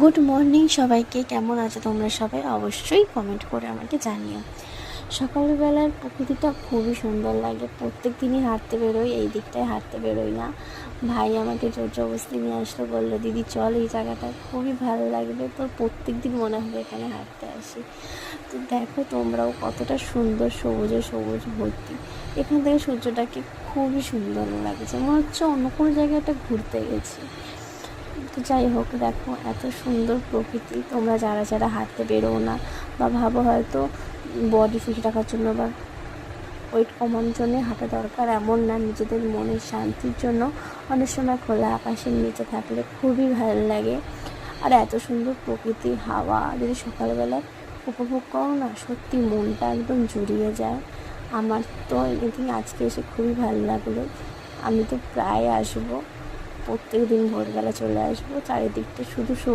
Good morning সবাইকে। কেমন আছো তোমরা সবাই? অবশ্যই কমেন্ট করে আমাকে জানিও। সকালবেলার প্রকৃতিটা খুবই সুন্দর লাগে। প্রত্যেক দিনই হাঁটতে বেরোই, এই দিকটায় হাঁটতে বেরোই না। ভাই আমাকে জোর জবরদস্তি নিয়ে আসলো, বললো দিদি চল, এই জায়গাটা খুবই ভালো লাগবে, তোর প্রত্যেক দিন মনে হবে এখানে হাঁটতে আসি। তো দেখো তোমরাও কতটা সুন্দর, সবুজে সবুজ ভর্তি। এখান থেকে সূর্যটাকে খুবই সুন্দর লাগছে, মনে হচ্ছে অন্য কোনো জায়গাটা ঘুরতে গেছি। তো যাই হোক, দেখো এত সুন্দর প্রকৃতি। তোমরা যারা যারা হাঁটতে বেরোও না বা ভাবো হয়তো বডি ফিট রাখার জন্য বা ওয়েট কমানোর জন্যে হাঁটা দরকার, এমন না, নিজেদের মনের শান্তির জন্য অনেক সময় খোলা আকাশের নিচে থাকলে খুবই ভালো লাগে। আর এত সুন্দর প্রকৃতির হাওয়া যদি সকালবেলায় উপভোগ করো না, সত্যি মনটা একদম জুড়িয়ে যায়। আমার তো এদিন আজকে এসে খুবই ভালো লাগলো। আমি তো প্রায় আসবো, প্রত্যেক দিন ভোরবেলা চলে আসবো। চারিদিকটা শুধু সবুজ।